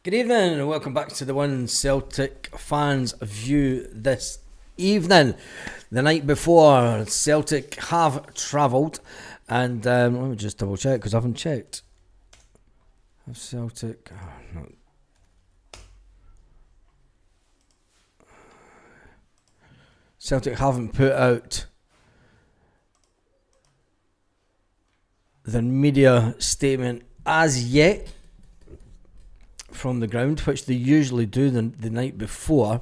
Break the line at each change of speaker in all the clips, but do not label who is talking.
Good evening and welcome back to the One Celtic Fans View this evening. The night before, Celtic have travelled and let me just double check because I haven't checked. Have Celtic... Oh, no. Celtic haven't put out the media statement as yet from the ground, which they usually do the night before,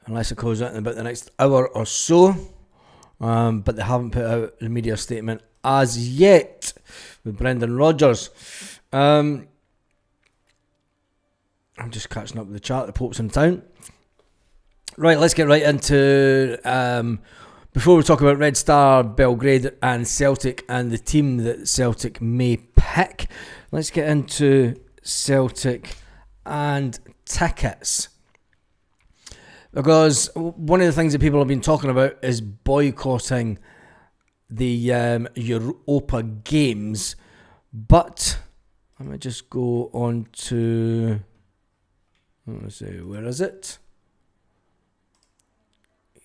unless it goes out in about the next hour or so, but they haven't put out the media statement as yet with Brendan Rodgers. I'm just catching up with the chat. The Pope's in town. Right, let's get right into before we talk about Red Star, Belgrade and Celtic and the team that Celtic may pick, let's get into Celtic and tickets. Because one of the things that people have been talking about is boycotting the Europa games. But let me just go on to... Let's see, where is it?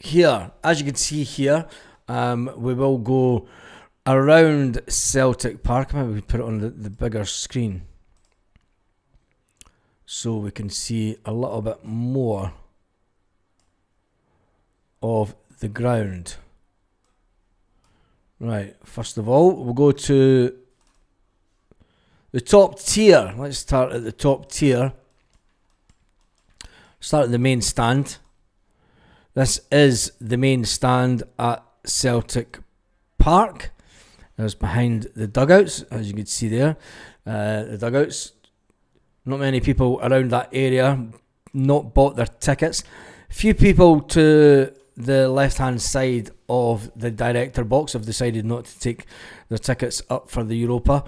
Here, as you can see here, we will go around Celtic Park. Maybe we put it on the bigger screen so we can see a little bit more of the ground. Right, first of all, we'll go to the top tier. Let's start at the top tier. Start at the main stand. This is the main stand at Celtic Park. It's behind the dugouts, as you can see there. The dugouts. Not many people around that area not bought their tickets. Few people to the left-hand side of the director box have decided not to take their tickets up for the Europa.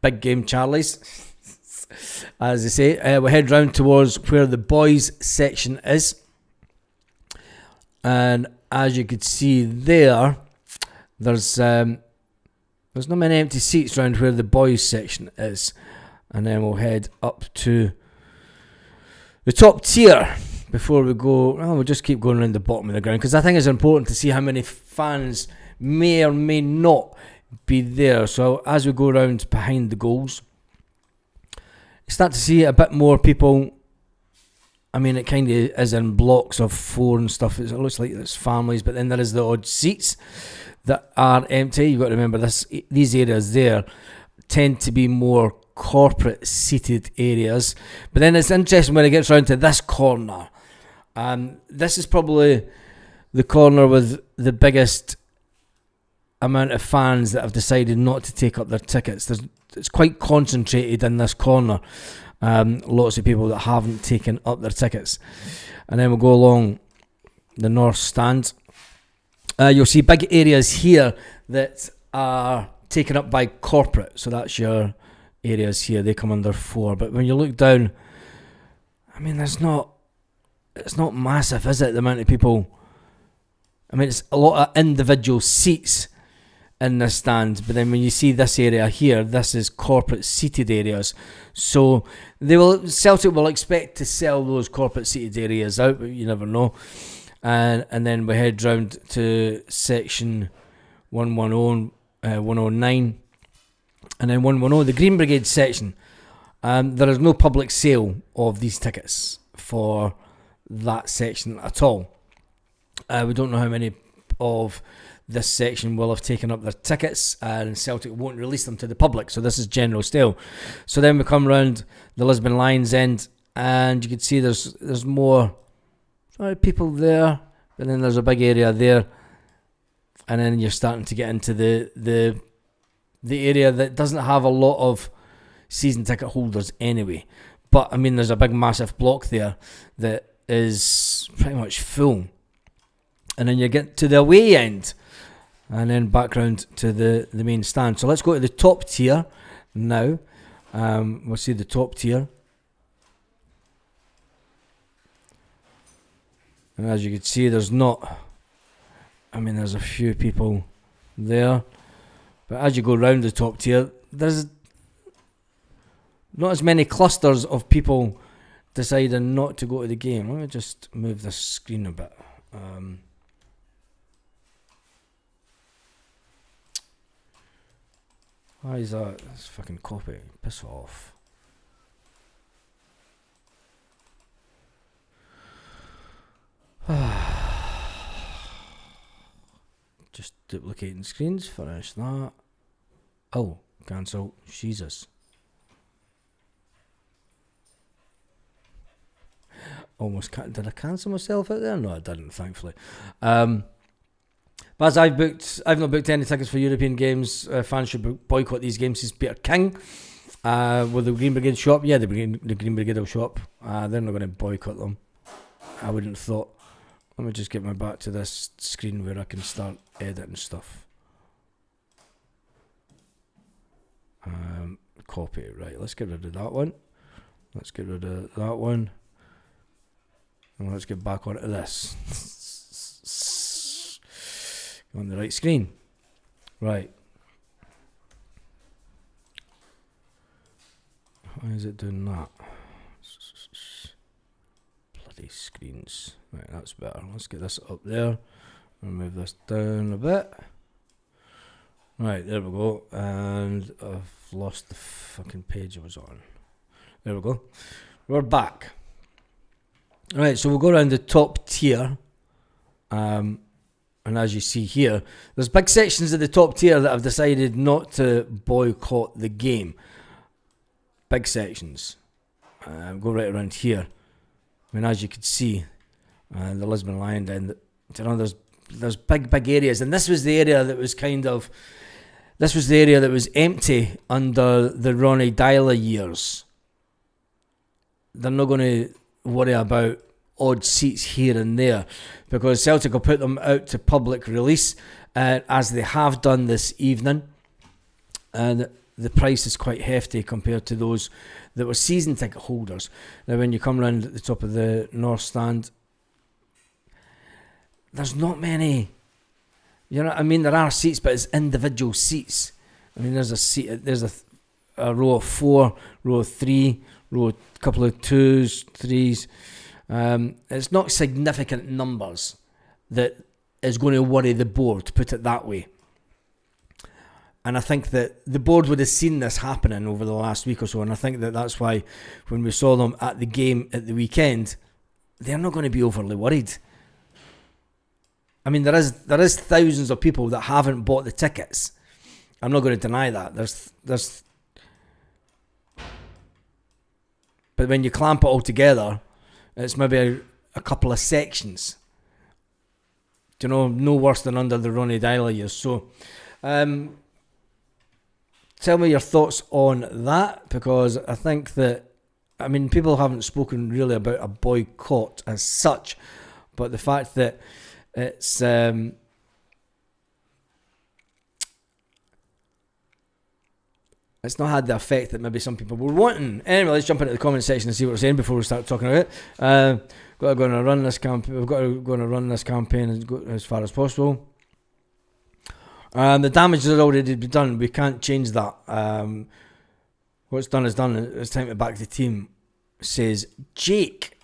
Big game Charlies. As they say, we head round towards where the boys section is. And as you can see there, there's not many empty seats around where the boys section is. And then we'll head up to the top tier before we go. Well, we'll just keep going around the bottom of the ground because I think it's important to see how many fans may or may not be there. So as we go around behind the goals, you start to see a bit more people. I mean, it kind of is in blocks of 4 and stuff. It looks like it's families, but then there is the odd seats that are empty. You've got to remember these areas there tend to be more corporate seated areas. But then it's interesting when it gets round to this corner. This is probably the corner with the biggest amount of fans that have decided not to take up their tickets. It's quite concentrated in this corner. Lots of people that haven't taken up their tickets. And then we'll go along the north stand. You'll see big areas here that are taken up by corporate. So that's your areas here. They come under 4. But when you look down, I mean, it's not massive, is it? The amount of people. I mean, it's a lot of individual seats in this stand, but then when you see this area here, this is corporate seated areas. So Celtic will expect to sell those corporate seated areas out, but you never know. And then we head round to section 110, 109, and then 110, the Green Brigade section. There is no public sale of these tickets for that section at all. We don't know how many of this section will have taken up their tickets, and Celtic won't release them to the public, so this is general sale. So then we come round the Lisbon Lions End, and you can see there's more people there, but then there's a big area there, and then you're starting to get into the area that doesn't have a lot of season ticket holders anyway. But I mean, there's a big massive block there that is pretty much full. And then you get to the away end, and then back round to the main stand. So let's go to the top tier now. We'll see the top tier. And as you can see, there's a few people there. But as you go round the top tier, there's not as many clusters of people deciding not to go to the game. Let me just move this screen a bit. Why is that? That's fucking copy. Piss off. Just duplicating screens. Finish that. Oh, cancel. Jesus. Almost did I cancel myself out there? No, I didn't, thankfully. But as I've not booked any tickets for European games. Fans should boycott these games, says Peter King. Will the Green Brigade show up? Yeah, the Green Brigade will show up. They're not going to boycott them. I wouldn't have thought. Let me just get my back to this screen where I can start editing stuff. Copy, right, let's get rid of that one. Let's get rid of that one. And let's get back onto this. On the right screen. Right. Why is it doing that? Bloody screens. Right, that's better. Let's get this up there. I'll move this down a bit. Right, there we go. And I've lost the fucking page I was on. There we go. We're back. Right, so we'll go around the top tier. And as you see here, there's big sections of the top tier that have decided not to boycott the game. Big sections. Go right around here. I mean, as you can see, the Lisbon Lion Den, there's big areas, and this was the area that was empty under the Ronnie Dyler years. They're not going to worry about odd seats here and there, because Celtic will put them out to public release, as they have done this evening, and the price is quite hefty compared to those that were season ticket holders. Now when you come round at the top of the north stand, there's not many, you know what I mean, there are seats, but it's individual seats. I mean, there's a seat, there's a row of 4, row of 3, row, couple of 2s, 3s. It's not significant numbers that is going to worry the board, to put it that way. And I think that the board would have seen this happening over the last week or so, and I think that that's why when we saw them at the game at the weekend, they're not going to be overly worried. I mean, there is thousands of people that haven't bought the tickets. I'm not going to deny that. There's but when you clamp it all together, it's maybe a couple of sections. Do you know, no worse than under the Ronnie Dyler years. So, tell me your thoughts on that, because I think that, I mean, people haven't spoken really about a boycott as such, but the fact that it's not had the effect that maybe some people were wanting. Anyway, let's jump into the comment section and see what we're saying before we start talking about it. Got to go and run this campaign. We've got to go and run this campaign and go as far as possible. The damage has already been done. We can't change that. What's done is done. It's time to back the team, says Jake.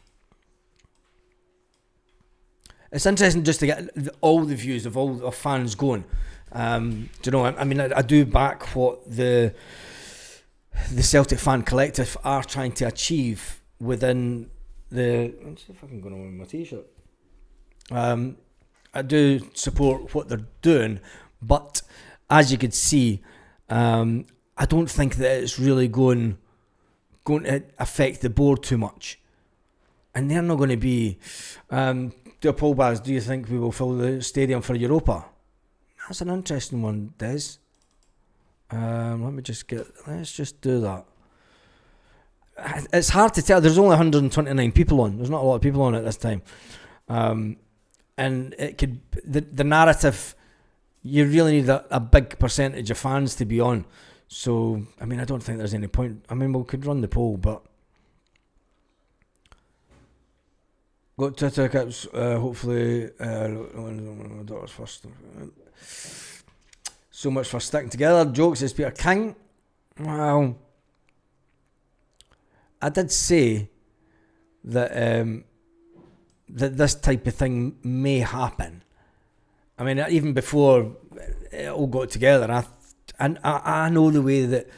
It's interesting just to get all the views of all the fans going. Do you know? I mean, I do back what the Celtic fan collective are trying to achieve within the. Let's see if I can go on with my t-shirt. I do support what they're doing, but as you can see, I don't think that it's really going to affect the board too much, and they're not going to be. Do Paul Baz, do you think we will fill the stadium for Europa? That's an interesting one, Des. Let's just do that. It's hard to tell. There's only 129 people on. There's not a lot of people on at this time. And it could, the narrative, you really need a big percentage of fans to be on. So, I mean, I don't think there's any point. I mean, we could run the poll, but got 2 tickets, hopefully, my daughter's first. So much for sticking together. Jokes, says Peter King. Well, I did say that that this type of thing may happen. I mean, even before it all got together, I know the way that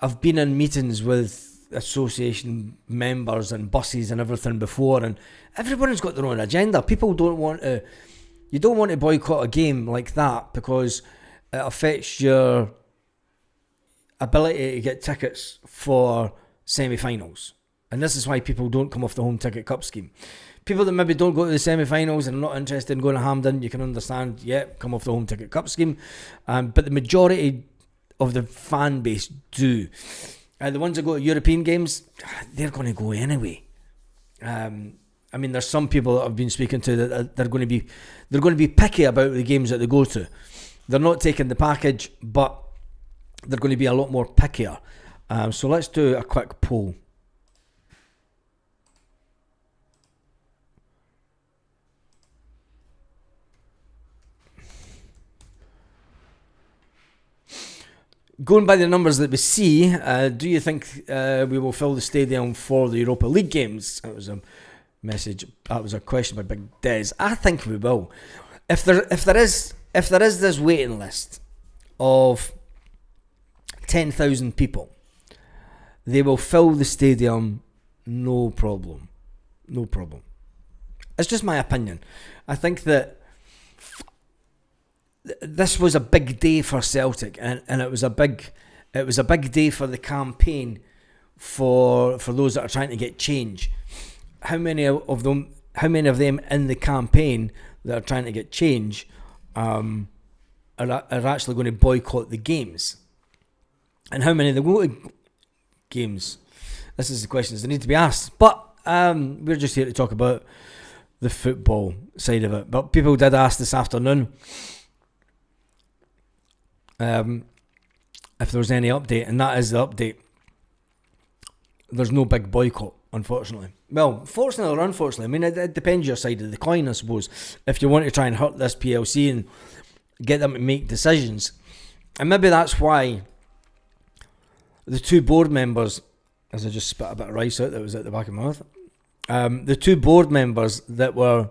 I've been in meetings with association members and buses and everything before, and everyone's got their own agenda. People don't want to. You don't want to boycott a game like that because it affects your ability to get tickets for semi-finals. And this is why people don't come off the home ticket cup scheme. People that maybe don't go to the semi-finals and are not interested in going to Hampden, you can understand, come off the home ticket cup scheme. But the majority of the fan base do. The ones that go to European games, they're going to go anyway. I mean, there's some people that I've been speaking to that they're going to be picky about the games that they go to. They're not taking the package, but they're going to be a lot more pickier. So let's do a quick poll. Going by the numbers that we see, do you think we will fill the stadium for the Europa League games? That was a message. That was a question by Big Des. I think we will. If there is this waiting list of 10,000 people, they will fill the stadium, no problem. No problem. It's just my opinion. I think that this was a big day for Celtic, and it was a big day for the campaign for those that are trying to get change. How many of them in the campaign that are trying to get change are actually going to boycott the games? And how many of them go to games? This is the questions that need to be asked. But we're just here to talk about the football side of it. But people did ask this afternoon if there was any update, and that is the update. There's no big boycott, unfortunately. Well, fortunately or unfortunately, I mean, it depends your side of the coin, I suppose. If you want to try and hurt this PLC and get them to make decisions. And maybe that's why the two board members, as I just spit a bit of rice out that was at the back of my mouth, the two board members that were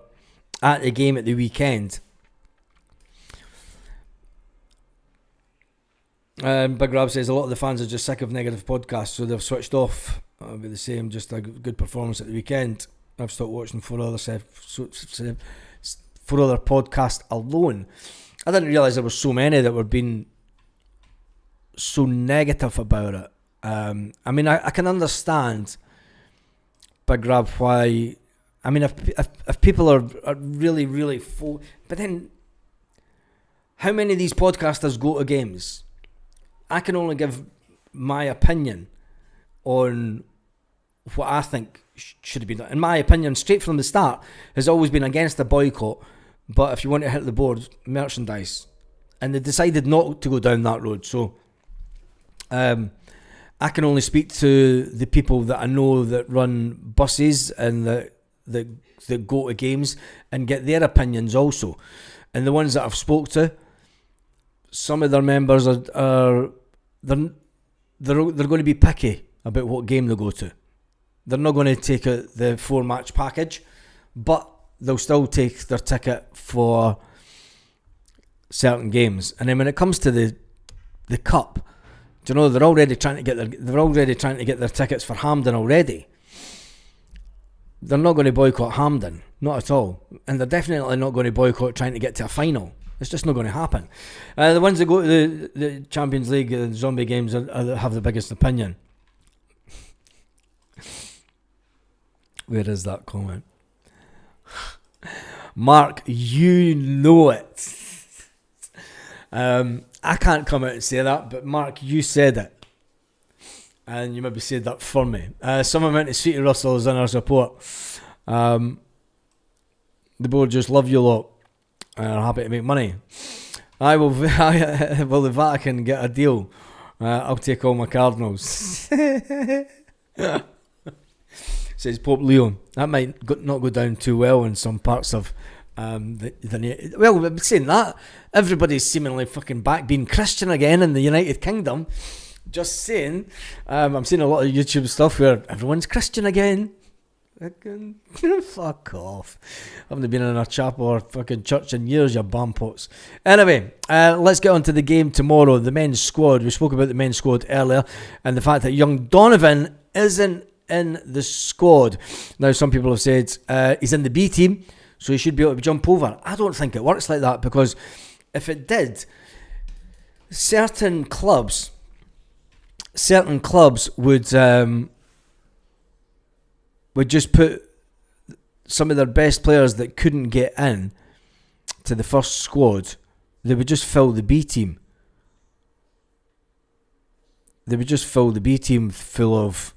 at the game at the weekend, Big Rab says a lot of the fans are just sick of negative podcasts, so they've switched off. I'll be the same, just a good performance at the weekend. I've stopped watching four other podcasts alone. I didn't realise there were so many that were being so negative about it. I mean, I can understand, Big Rab, why. I mean, if people are really, really full, but then how many of these podcasters go to games? I can only give my opinion on what I think should have been done. In my opinion, straight from the start, has always been against the boycott. But if you want to hit the board, merchandise. And they decided not to go down that road. So I can only speak to the people that I know that run buses and that go to games and get their opinions also. And the ones that I've spoke to, some of their members are going to be picky about what game they go to. They're not going to take out the 4-match package, but they'll still take their ticket for certain games. And then when it comes to the cup, do you know they're already trying to get their tickets for Hampden already. They're not going to boycott Hampden, not at all, and they're definitely not going to boycott trying to get to a final. It's just not going to happen. The ones that go to the Champions League and zombie games have the biggest opinion. Where is that comment? Mark, you know it. I can't come out and say that, but Mark, you said it. And you maybe said that for me. Some amount of Sweetie Russell is in our support. The board just love you lot. And are happy to make money. Will the Vatican get a deal? I'll take all my cardinals. Says Pope Leo. That might not go down too well in some parts of well, saying that, everybody's seemingly fucking back being Christian again in the United Kingdom. Just saying. I'm seeing a lot of YouTube stuff where everyone's Christian again. Fuck off. I haven't been in a chapel or fucking church in years, you bampots. Anyway, let's get on to the game tomorrow. The men's squad. We spoke about the men's squad earlier and the fact that young Donovan isn't in the squad. Now, some people have said he's in the B team, so he should be able to jump over. I don't think it works like that, because if it did, certain clubs would just put some of their best players that couldn't get in to the first squad. They would just fill the B team. They would just fill the B team full of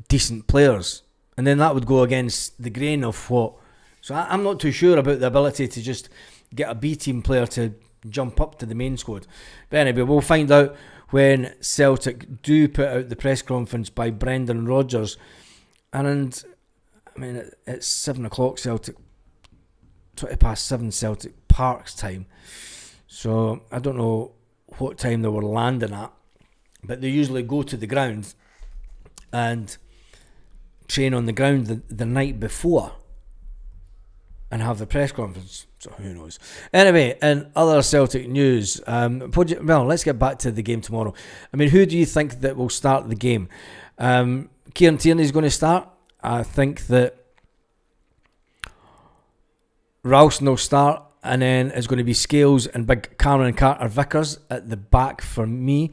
decent players. And then that would go against the grain of what... So I'm not too sure about the ability to just get a B team player to jump up to the main squad. But anyway, we'll find out when Celtic do put out the press conference by Brendan Rodgers. And I mean, it's 7 o'clock Celtic, 20 past 7 Celtic Park's time. So I don't know what time they were landing at, but they usually go to the ground and train on the ground the night before and have the press conference. So who knows? Anyway, in other Celtic news, let's get back to the game tomorrow. I mean, who do you think that will start the game? Kieran Tierney's going to start. I think that Ralston will start, and then it's going to be Scales and big Cameron Carter-Vickers at the back for me.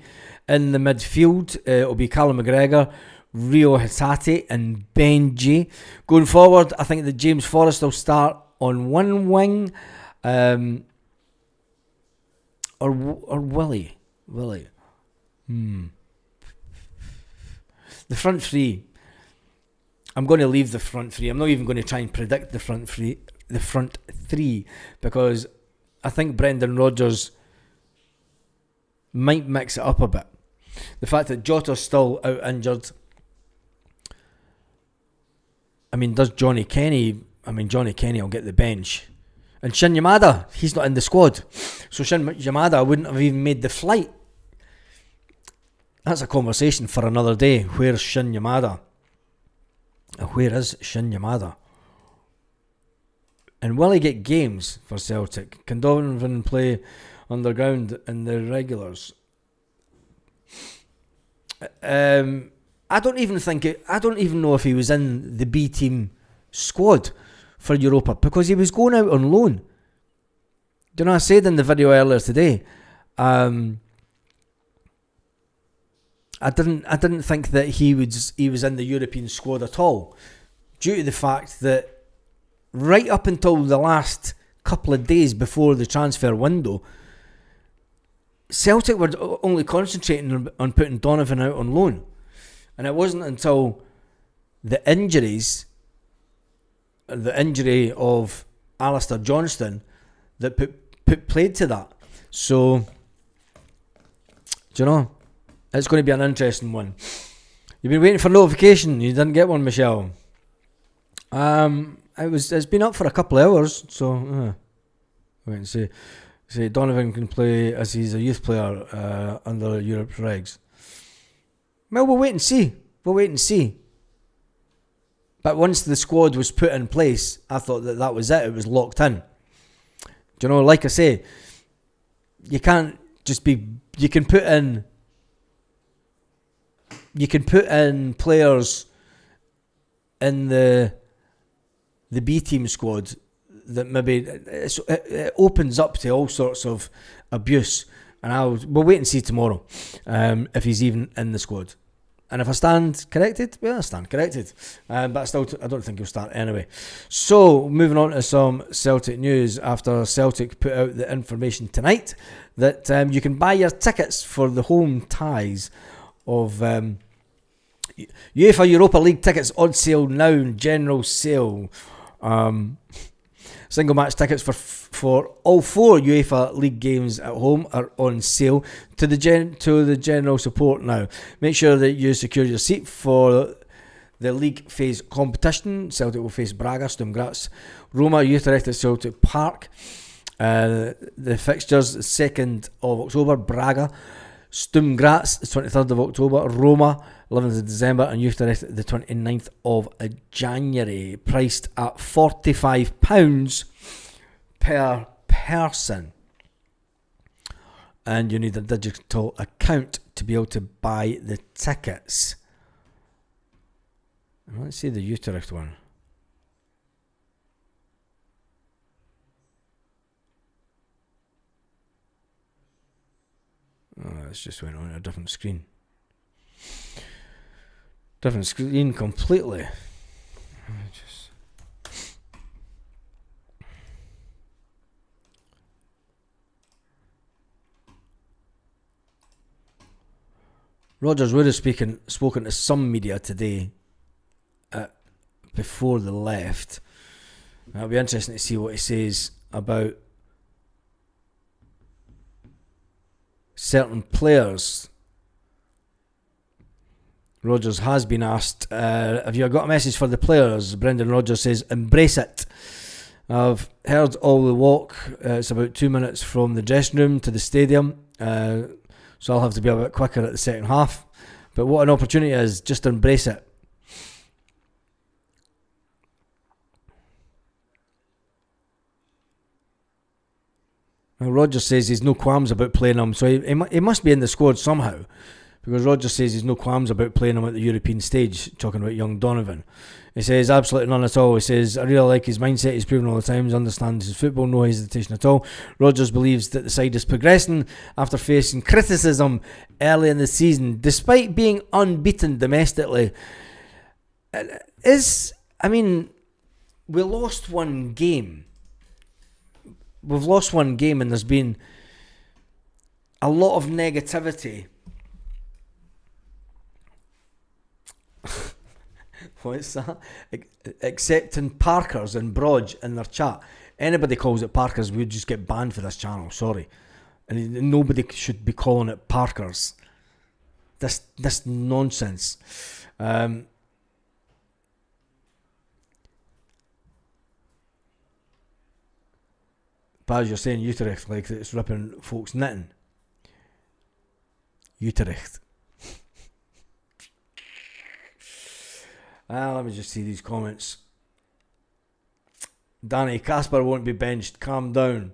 In the midfield, it'll be Callum McGregor, Rio Hatate and Benji. Going forward, I think that James Forrest will start on one wing, or Willie. The front three. I'm going to leave the front three. I'm not even going to try and predict the front three, because I think Brendan Rodgers might mix it up a bit. The fact that Jota's still out injured. I mean, Johnny Kenny will get the bench. And Shin Yamada, he's not in the squad. So Shin Yamada wouldn't have even made the flight. That's a conversation for another day. Where's Shin Yamada? Where is Shin Yamada? And will he get games for Celtic? Can Donovan play underground in the regulars? I don't even know if he was in the B team squad for Europa, because he was going out on loan. Do you know, I said in the video earlier today, I didn't think that he was in the European squad at all, due to the fact that right up until the last couple of days before the transfer window, Celtic were only concentrating on putting Donovan out on loan. And it wasn't until the injury of Alistair Johnston that put played to that. So, do you know, it's going to be an interesting one. You've been waiting for notification. You didn't get one, Michelle. It's been up for a couple of hours, so wait and see. Say Donovan can play as he's a youth player under Europe's regs. Well, we'll wait and see. But once the squad was put in place, I thought that was it. It was locked in. Do you know, like I say, you can't just be... You can put in players in the B team squad that maybe it opens up to all sorts of abuse, and we'll wait and see tomorrow if he's even in the squad. And if I stand corrected, well, I stand corrected. But I don't think he'll start anyway. So, moving on to some Celtic news. After Celtic put out the information tonight that you can buy your tickets for the home ties of UEFA Europa League tickets on sale now, general sale. Single match tickets for all 4 UEFA League games at home are on sale to the general support now. Make sure that you secure your seat for the league phase competition. Celtic will face Braga, Sturm Graz, Roma, Utrecht at Celtic Park. The fixtures: 2nd of October, Braga, Sturm Graz, the 23rd of October, Roma, 11th of December, and Utrecht, the 29th of January. Priced at £45 per person. And you need a digital account to be able to buy the tickets. Let's see the Utrecht one. Oh, it's just went on a different screen. Different screen completely. Rodgers would have spoken to some media today before they left. It'll be interesting to see what he says about certain players. Rodgers has been asked, have you got a message for the players? Brendan Rodgers says, embrace it. I've heard all the walk. It's about 2 minutes from the dressing room to the stadium. So I'll have to be a bit quicker at the second half. But what an opportunity it is. Just embrace it. Well, Rodgers says he's no qualms about playing him. So he must be in the squad somehow. Because Rodgers says he's no qualms about playing him at the European stage, talking about young Donovan. He says absolutely none at all. He says, I really like his mindset. He's proven all the time. He understands his football, no hesitation at all. Rodgers believes that the side is progressing after facing criticism early in the season, despite being unbeaten domestically. We lost one game. We've lost one game and there's been a lot of negativity. What's that? Accepting Parkers and Brodge in their chat. Anybody calls it Parkers, we would just get banned for this channel. Sorry, and nobody should be calling it Parkers. This nonsense. Baz, you're saying Utrecht like it's ripping folks knitting. Utrecht. Let me just see these comments. Danny, Casper won't be benched. Calm down.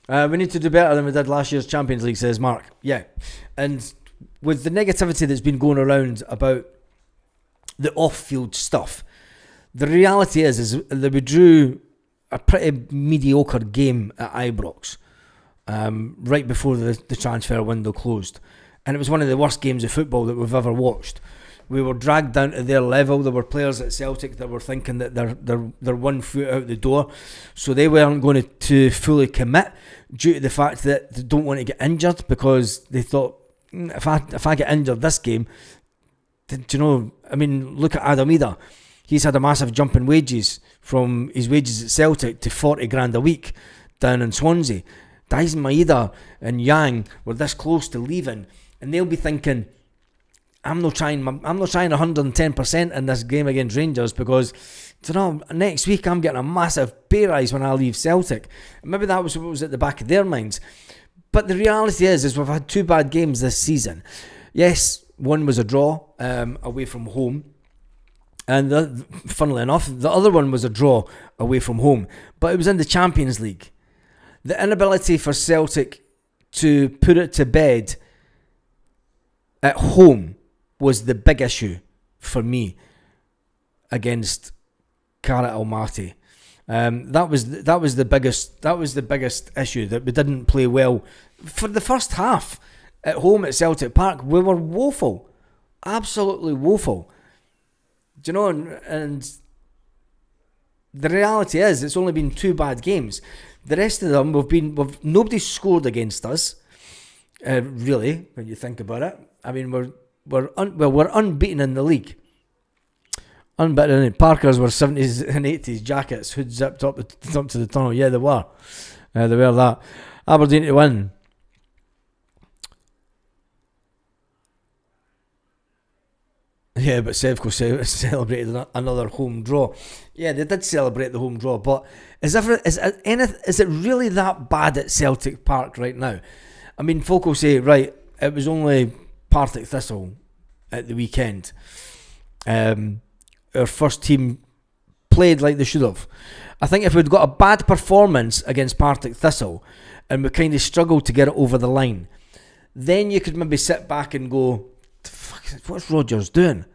We need to do better than we did last year's Champions League, says Mark. Yeah. And with the negativity that's been going around about the off-field stuff, the reality is that we drew a pretty mediocre game at Ibrox right before the transfer window closed. And it was one of the worst games of football that we've ever watched. We were dragged down to their level. There were players at Celtic that were thinking that they're 1 foot out the door, so they weren't going to fully commit due to the fact that they don't want to get injured, because they thought, if I get injured this game, look at Adam Ida. He's had a massive jump in wages from his wages at Celtic to 40 grand a week down in Swansea. Dyson Maeda and Yang were this close to leaving, and they'll be thinking, I'm not trying 110% in this game against Rangers, because next week I'm getting a massive pay rise when I leave Celtic. Maybe that was what was at the back of their minds. But the reality is we've had 2 bad games this season. Yes, one was a draw away from home, and funnily enough, the other one was a draw away from home, but it was in the Champions League. The inability for Celtic to put it to bed at home was the big issue for me against Karat Almaty. That was the biggest issue, that we didn't play well for the first half at home at Celtic Park. We were woeful, absolutely woeful. Do you know? And the reality is, it's only been 2 bad games. The rest of them nobody's scored against us. Really, when you think about it, I mean, we're unbeaten in the league. Unbeaten in Parkers were 70s and 80s jackets, hood zipped up to the tunnel. Yeah, they were. They were that. Aberdeen to win. Yeah, but Sevco celebrated another home draw. Yeah, they did celebrate the home draw, but is it really that bad at Celtic Park right now? I mean, folk will say, right, it was only Partick Thistle at the weekend. Our first team played like they should have. I think if we'd got a bad performance against Partick Thistle and we kind of struggled to get it over the line, then you could maybe sit back and go, what's Rodgers doing?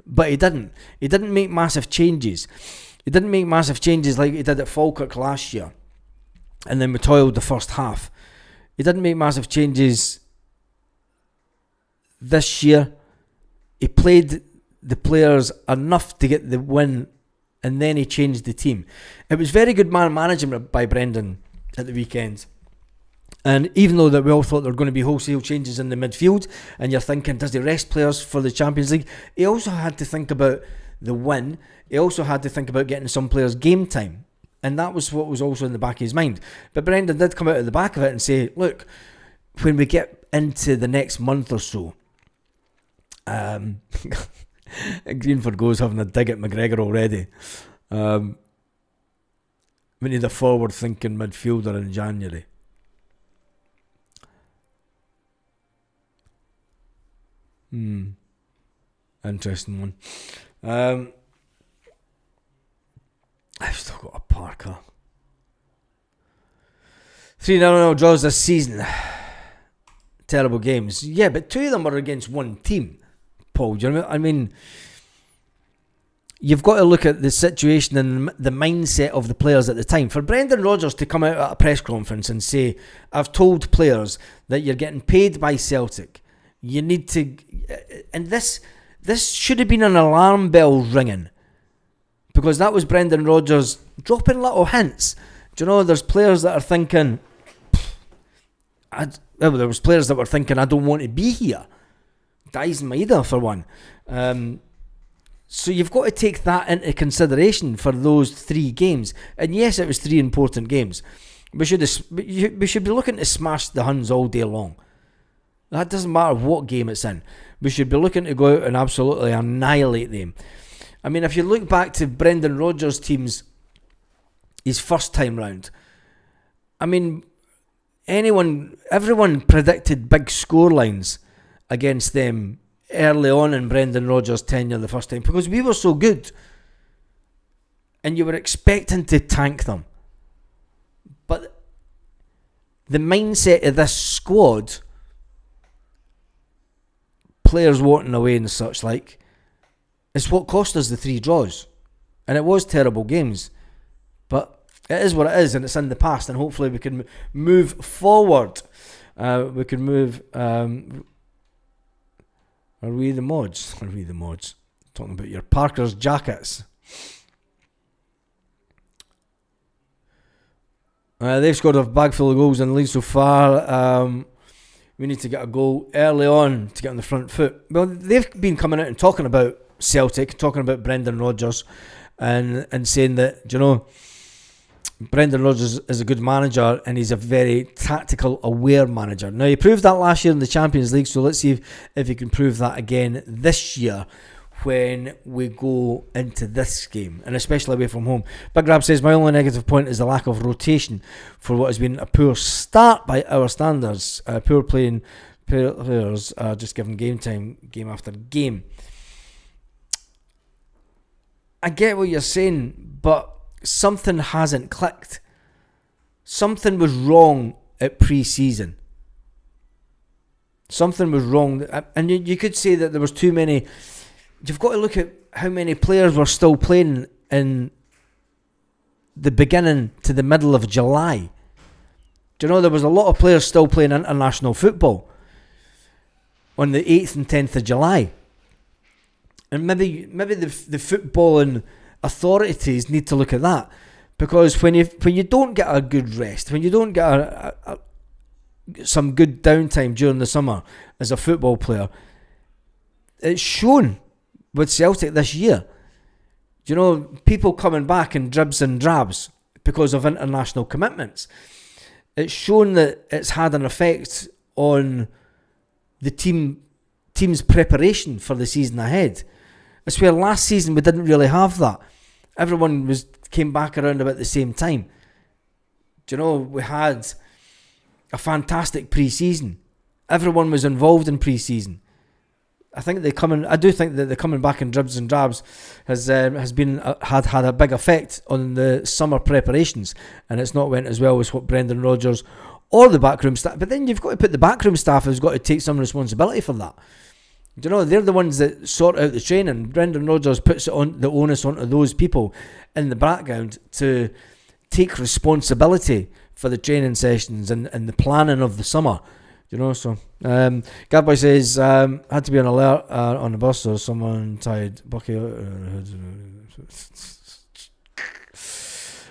But he didn't. He didn't make massive changes. He didn't make massive changes like he did at Falkirk last year. And then we toiled the first half. He didn't make massive changes this year. He played the players enough to get the win, and then he changed the team. It was very good man management by Brendan at the weekend. And even though that we all thought there were going to be wholesale changes in the midfield, and you're thinking, does he rest players for the Champions League? He also had to think about the win. He also had to think about getting some players game time. And that was what was also in the back of his mind. But Brendan did come out of the back of it and say, look, when we get into the next month or so, Greenford goes having a dig at McGregor already. We need a forward-thinking midfielder in January. Interesting one. I've still got a Parker. 3-0 draws this season. Terrible games. Yeah, but 2 of them are against one team, Paul. Do you know what I mean? You've got to look at the situation and the mindset of the players at the time. For Brendan Rodgers to come out at a press conference and say, I've told players that you're getting paid by Celtic. You need to... And this should have been an alarm bell ringing. Because that was Brendan Rodgers dropping little hints. Do you know, there's players that are thinking... there was players that were thinking, I don't want to be here. Dyson Maeda, for one. So you've got to take that into consideration for those 3 games. And yes, it was 3 important games. We should be looking to smash the Huns all day long. That doesn't matter what game it's in. We should be looking to go out and absolutely annihilate them. I mean, if you look back to Brendan Rodgers' teams, his first time round, I mean, everyone predicted big scorelines against them early on in Brendan Rodgers' tenure the first time because we were so good. And you were expecting to tank them. But the mindset of this squad... players walking away and such like, it's what cost us the 3 draws. And it was terrible games. But it is what it is, and it's in the past, and hopefully we can move forward. We can move... Are we the mods? Are we the mods? Talking about your Parker's jackets. They've scored a bag full of goals in the league so far. We need to get a goal early on to get on the front foot. Well, they've been coming out and talking about Celtic, talking about Brendan Rodgers, and saying that, you know, Brendan Rodgers is a good manager and he's a very tactical, aware manager. Now, he proved that last year in the Champions League, so let's see if he can prove that again this year when we go into this game, and especially away from home. Big Grab says, my only negative point is the lack of rotation for what has been a poor start by our standards. Poor playing players are just given game time, game after game. I get what you're saying, but something hasn't clicked. Something was wrong at pre-season. Something was wrong, and you could say that there was too many. You've got to look at how many players were still playing in the beginning to the middle of July. Do you know, there was a lot of players still playing international football on the 8th and 10th of July. And maybe the footballing authorities need to look at that. Because when you don't get a good rest, when you don't get some good downtime during the summer as a football player, it's shown with Celtic this year. You know, people coming back in dribs and drabs because of international commitments. It's shown that it's had an effect on the team team's preparation for the season ahead. It's where last season we didn't really have that. Everyone came back around about the same time. Do you know, we had a fantastic pre-season. Everyone was involved in pre-season. I do think that the coming back in dribs and drabs has had a big effect on the summer preparations, and it's not went as well as what Brendan Rodgers or the backroom staff. But then you've got to put the backroom staff who's got to take some responsibility for that. Do you know, they're the ones that sort out the training. Brendan Rodgers puts it on the onus onto those people in the background to take responsibility for the training sessions and the planning of the summer. You know, so Gadboy says had to be on alert on the bus or someone tied Bucky.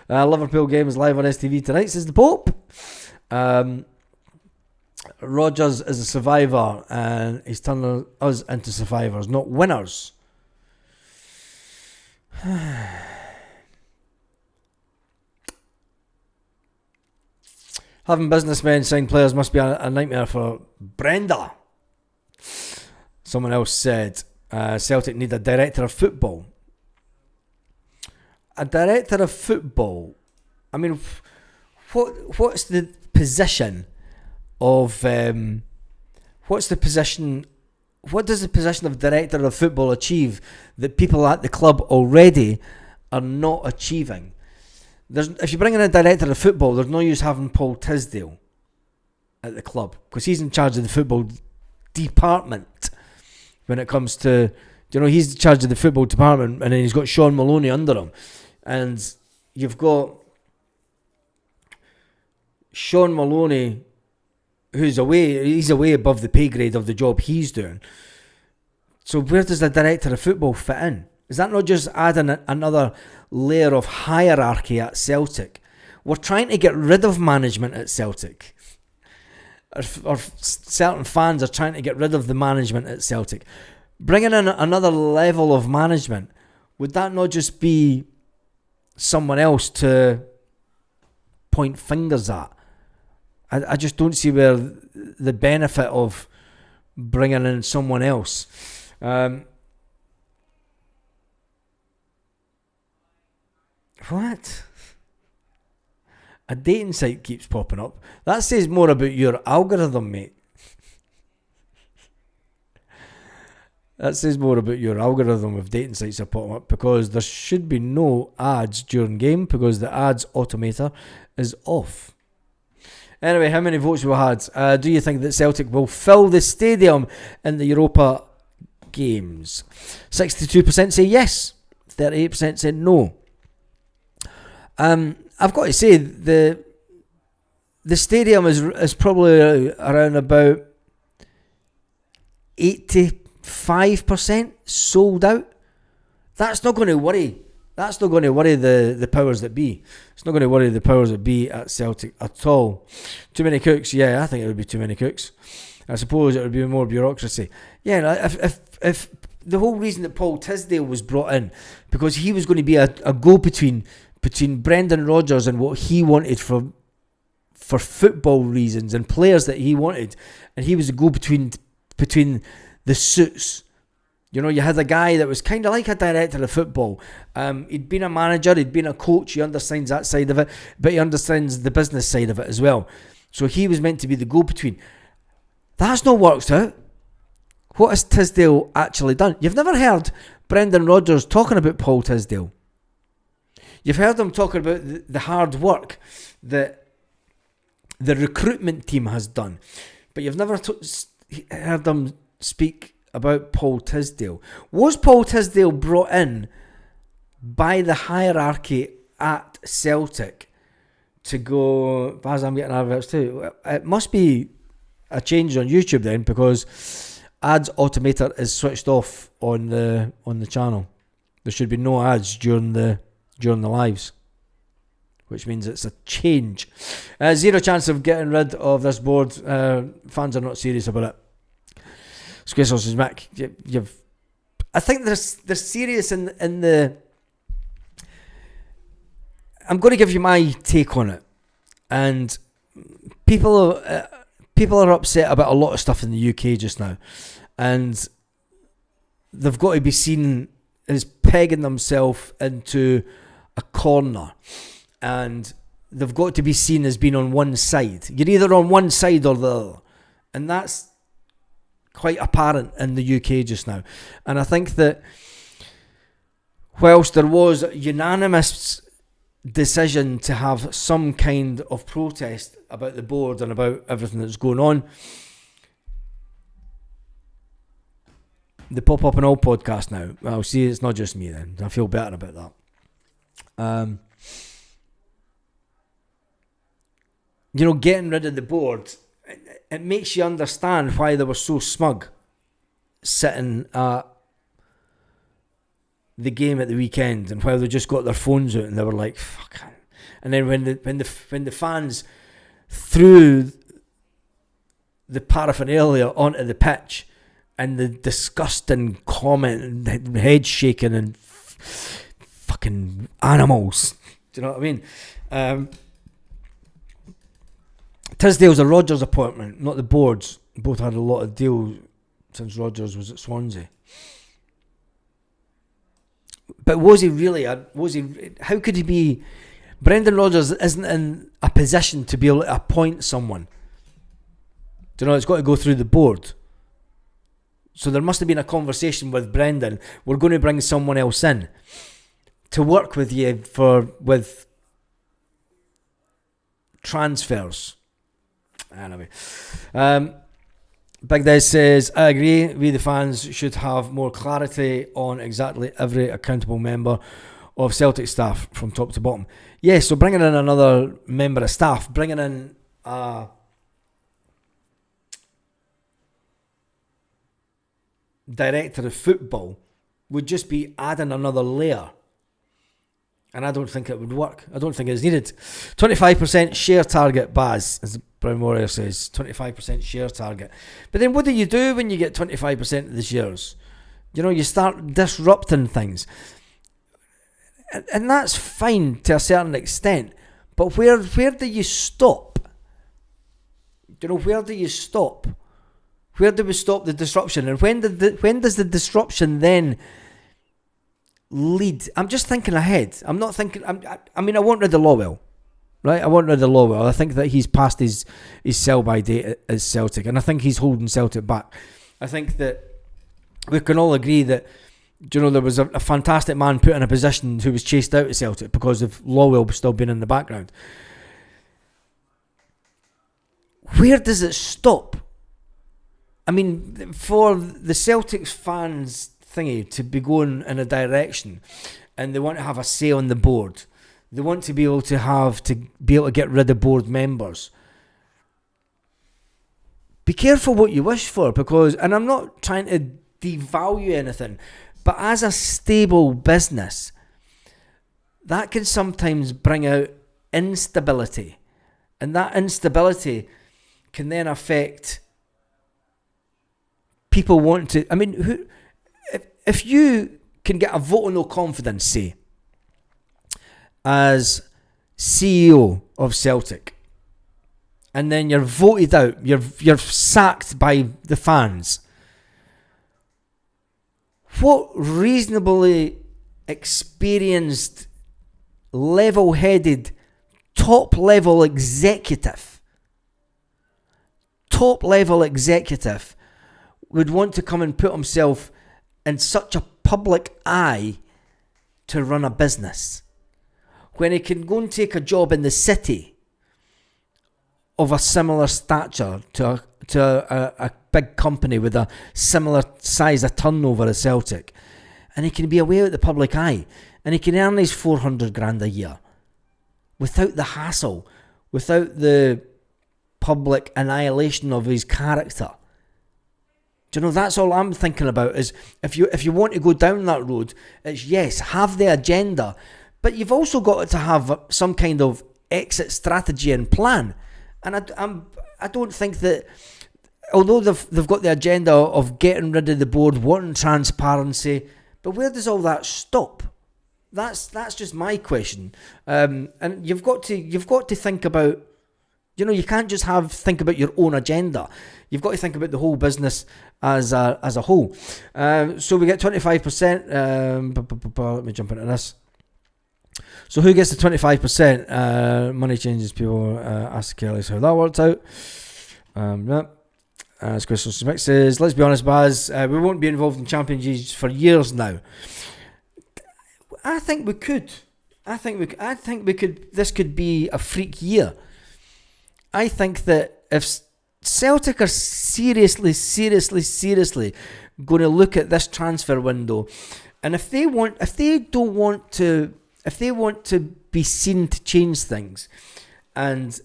Liverpool game is live on STV tonight, says the Pope. Rodgers is a survivor and he's turning us into survivors, not winners. Having businessmen sign players must be a nightmare for Brenda. Someone else said Celtic need a director of football. A director of football? I mean, what's the position of... what does the position of director of football achieve that people at the club already are not achieving? If you bring in a director of football, there's no use having Paul Tisdale at the club because he's in charge of the football department when it comes to, he's in charge of the football department, and then he's got Sean Maloney under him, and you've got Sean Maloney he's away above the pay grade of the job he's doing. So where does the director of football fit in? Is that not just adding another layer of hierarchy at Celtic? We're trying to get rid of management at Celtic. Or certain fans are trying to get rid of the management at Celtic. Bringing in another level of management, would that not just be someone else to point fingers at? I just don't see where the benefit of bringing in someone else. What? A dating site keeps popping up. That says more about your algorithm, mate. That says more about your algorithm if dating sites are popping up, because there should be no ads during game because the ads automator is off. Anyway, how many votes we had? Do you think that Celtic will fill the stadium in the Europa games? 62% say yes. 38% say no. I've got to say the stadium is probably around about 85% sold out. That's not going to worry. That's not going to worry the powers that be. It's not going to worry the powers that be at Celtic at all. Too many cooks? Yeah, I think it would be too many cooks. I suppose it would be more bureaucracy. Yeah, if the whole reason that Paul Tisdale was brought in, because he was going to be a go-between between Brendan Rodgers and what he wanted for football reasons and players that he wanted, and he was a go-between between the suits. You know, you had a guy that was kind of like a director of football. He'd been a manager, he'd been a coach, he understands that side of it, but he understands the business side of it as well. So he was meant to be the go-between. That's not worked out. What has Tisdale actually done? You've never heard Brendan Rodgers talking about Paul Tisdale. You've heard him talking about the hard work that the recruitment team has done, but you've never heard them speak about Paul Tisdale. Was Paul Tisdale brought in by the hierarchy at Celtic to go, as I'm getting adverts too? It must be a change on YouTube then, because ads automator is switched off on the channel. There should be no ads during the lives, which means it's a change. Zero chance of getting rid of this board. Fans are not serious about it. Square Sausage Mac, I think they're serious in the. I'm going to give you my take on it, and people are upset about a lot of stuff in the UK just now, and they've got to be seen as pegging themselves into a corner, and they've got to be seen as being on one side. You're either on one side or the other, and that's quite apparent in the UK just now. And I think that whilst there was a unanimous decision to have some kind of protest about the board and about everything that's going on, they pop up on all podcasts now. Well, see, it's not just me then. I feel better about that. Getting rid of the board, it makes you understand why they were so smug sitting at the game at the weekend, and why they just got their phones out and they were like, fuck. And then when the fans threw the paraphernalia onto the pitch, and the disgusting comment and head shaking and fucking animals. Do you know what I mean? Tisdale's a Rodgers appointment, not the boards. Both had a lot of deals since Rodgers was at Swansea. But was he really? How could he be? Brendan Rodgers isn't in a position to be able to appoint someone. Do you know? It's got to go through the board. So there must have been a conversation with Brendan. We're going to bring someone else in to work with you with transfers. Anyway, Big Des says, I agree. We the fans should have more clarity on exactly every accountable member of Celtic staff from top to bottom. Yeah, so bringing in another member of staff, bringing in director of football would just be adding another layer, and I don't think it would work. I don't think it's needed. 25% share target, Baz, as Brown Warrior says. 25% share target, but then what do you do when you get 25% of the shares? You start disrupting things, and that's fine to a certain extent, but where do you stop? Where do you stop? Where do we stop the disruption? And when does the disruption then lead? I'm just thinking ahead. I'm not thinking. I want rid of Lawwell, right? I want rid of Lawwell. I think that he's past his sell-by date as Celtic, and I think he's holding Celtic back. I think that we can all agree that there was a fantastic man put in a position who was chased out of Celtic because of Lawwell still being in the background. Where does it stop? I mean, for the Celtics fans thingy to be going in a direction, and they want to have a say on the board, they want to be able to get rid of board members. Be careful what you wish for, because, and I'm not trying to devalue anything, but as a stable business, that can sometimes bring out instability, and that instability can then affect people want to. I mean, if you can get a vote of no confidence, say, as CEO of Celtic, and then you're voted out, you're sacked by the fans, what reasonably experienced, level-headed, top-level executive would want to come and put himself in such a public eye to run a business, when he can go and take a job in the city of a similar stature to a big company with a similar size of turnover as Celtic, and he can be away at the public eye, and he can earn his 400 grand a year without the hassle, without the public annihilation of his character. That's all I'm thinking about, is if you want to go down that road, it's yes, have the agenda, but you've also got to have some kind of exit strategy and plan. And I don't think that, although they've got the agenda of getting rid of the board, wanting transparency, but where does all that stop? That's just my question. And you've got to think about, You can't just think about your own agenda. You've got to think about the whole business as a whole. So we get 25%. Let me jump into this. So who gets the 25%? Money changes people. Ask Kelly's how that worked out. As Crystal mixes. Let's be honest, Baz. We won't be involved in Champions for years now. I think we could. I think we could. This could be a freak year. I think that if Celtic are seriously going to look at this transfer window, and if they want to be seen to change things, and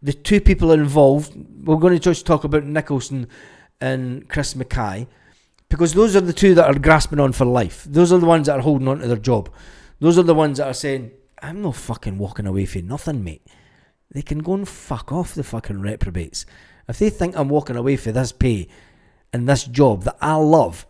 the two people involved, we're going to just talk about Nicholson and Chris Mackay, because those are the two that are grasping on for life. Those are the ones that are holding on to their job. Those are the ones that are saying, I'm not fucking walking away for nothing, mate. They can go and fuck off, the fucking reprobates. If they think I'm walking away for this pay and this job that I love,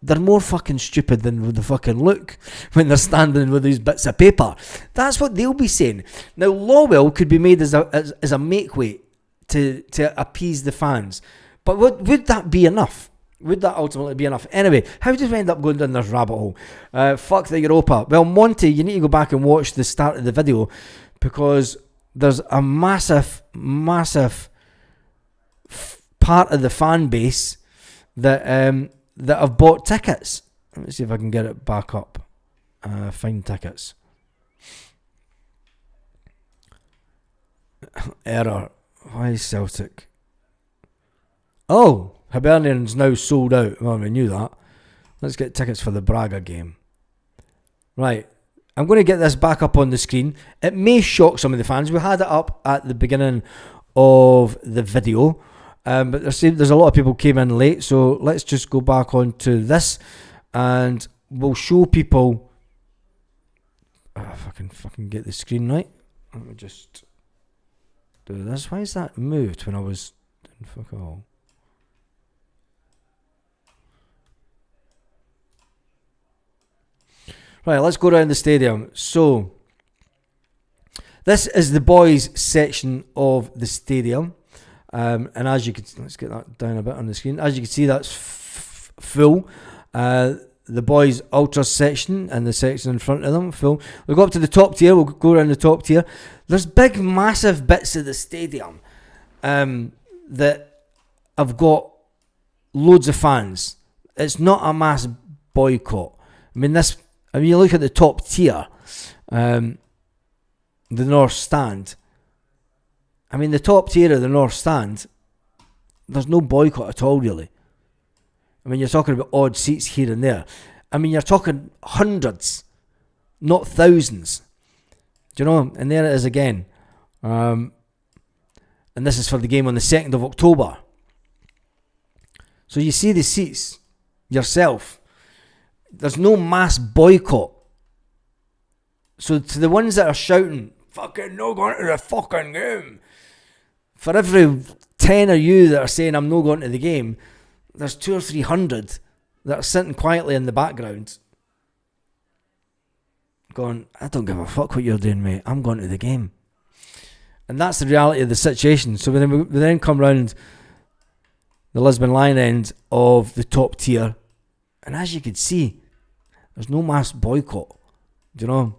they're more fucking stupid than they fucking look when they're standing with these bits of paper. That's what they'll be saying. Now, Lawwell could be made as a make-weight to appease the fans. But would that be enough? Would that ultimately be enough? Anyway, how did we end up going down this rabbit hole? Fuck the Europa. Well, Monty, you need to go back and watch the start of the video, because there's a massive part of the fan base that have bought tickets. Let me see if I can get it back up. Find tickets. Error. Why is Celtic? Oh, Hibernian's now sold out. Well, we knew that. Let's get tickets for the Braga game. Right. I'm going to get this back up on the screen. It may shock some of the fans. We had it up at the beginning of the video. But there's a lot of people came in late. So let's just go back onto this. And we'll show people... if I can fucking get the screen right. Let me just do this. Why is that moved when I was... Fuck all. Right, let's go around the stadium. So, this is the boys section of the stadium. And as you can... Let's get that down a bit on the screen. As you can see, that's full. The boys ultra section and the section in front of them, full. We'll go up to the top tier. We'll go around the top tier. There's big, massive bits of the stadium that have got loads of fans. It's not a mass boycott. I mean, you look at the top tier, the North Stand. I mean, the top tier of the North Stand, there's no boycott at all, really. I mean, you're talking about odd seats here and there. I mean, you're talking hundreds, not thousands. Do you know? And there it is again. And this is for the game on the 2nd of October. So you see the seats yourself. There's no mass boycott. So to the ones that are shouting, fucking no going to the fucking game, for every 10 of you that are saying I'm not going to the game, there's 200 or 300 that are sitting quietly in the background going, I don't give a fuck what you're doing, mate, I'm going to the game. And that's the reality of the situation. So we then come round the Lisbon line end of the top tier, and as you can see, there's no mass boycott. Do you know?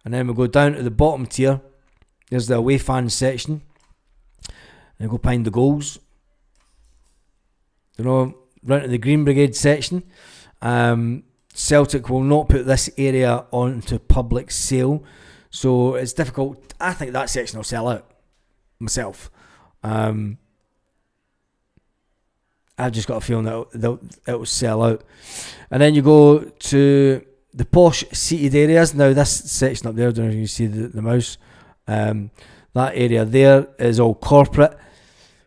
And then we go down to the bottom tier. There's the away fan section. And we go behind the goals. You know, round to the Green Brigade section. Celtic will not put this area onto public sale. So it's difficult. I think that section will sell out. Myself. I've just got a feeling that it'll sell out. And then you go to the posh seated areas. Now this section up there, I don't know if you can see the mouse. That area there is all corporate.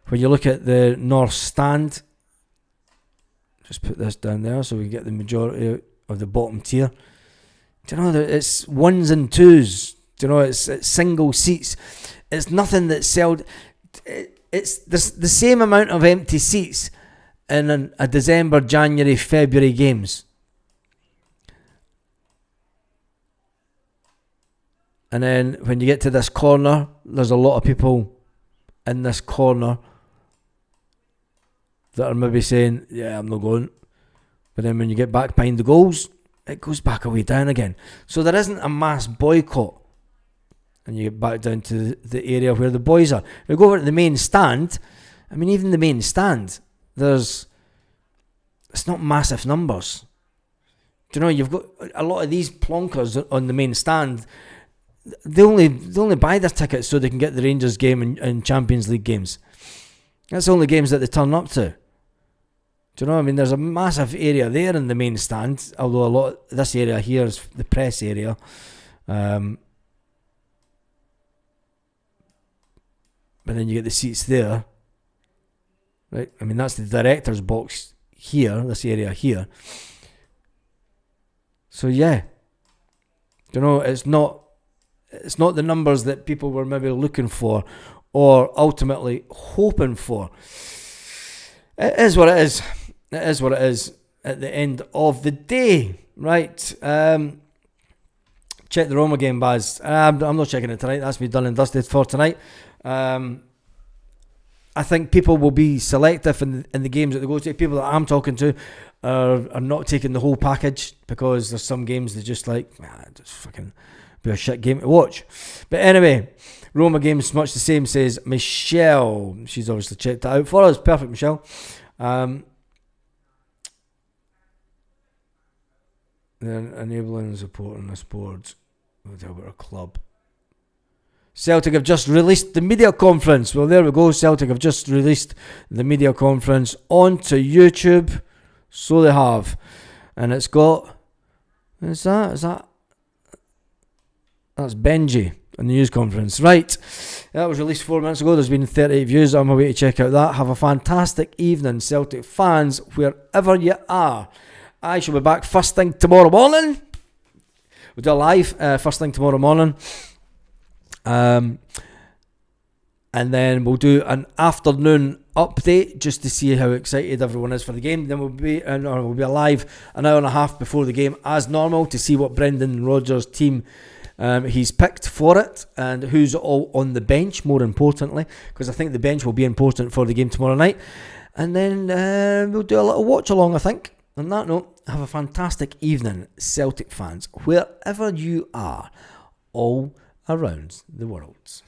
When you look at the North Stand, just put this down there so we get the majority of the bottom tier. Do you know that it's ones and twos? Do you know it's single seats? It's nothing that's sold. It's the same amount of empty seats in a December, January, February games. And then when you get to this corner, there's a lot of people in this corner that are maybe saying, yeah, I'm not going. But then when you get back behind the goals, it goes back away down again. So there isn't a mass boycott. And you get back down to the area where the boys are. If we go over to the main stand, I mean, even the main stand, it's not massive numbers. Do you know, you've got a lot of these plonkers on the main stand. They only buy their tickets so they can get the Rangers game and Champions League games. That's the only games that they turn up to. Do you know what I mean? There's a massive area there in the main stand, although this area here is the press area. But then you get the seats there. Right? I mean, that's the director's box here, this area here. So yeah. Do you know, it's not the numbers that people were maybe looking for or ultimately hoping for. It is what it is. It is what it is at the end of the day. Right. Check the Roma game, Baz. I'm not checking it tonight. That's me done and dusted for tonight. I think people will be selective in the games that they go to. People that I'm talking to are not taking the whole package because there's some games that just like, just fucking be a shit game to watch. But anyway, Roma game's much the same, says Michelle. She's obviously checked it out for us. Perfect, Michelle. Then enabling and supporting the sports with our club. Celtic have just released the media conference. Well, there we go. Celtic have just released the media conference onto YouTube. So they have. And it's got... Is that... That's Benji in the news conference. Right. That was released 4 minutes ago. There's been 38 views. I'm away to check out that. Have a fantastic evening, Celtic fans, wherever you are. I shall be back first thing tomorrow morning. We'll do a live first thing tomorrow morning. And then we'll do an afternoon update just to see how excited everyone is for the game. Then we'll be alive an hour and a half before the game as normal to see what Brendan Rodgers' team he's picked for it and who's all on the bench, more importantly, because I think the bench will be important for the game tomorrow night. And then we'll do a little watch along, I think. On that note, have a fantastic evening, Celtic fans, wherever you are, all around the world.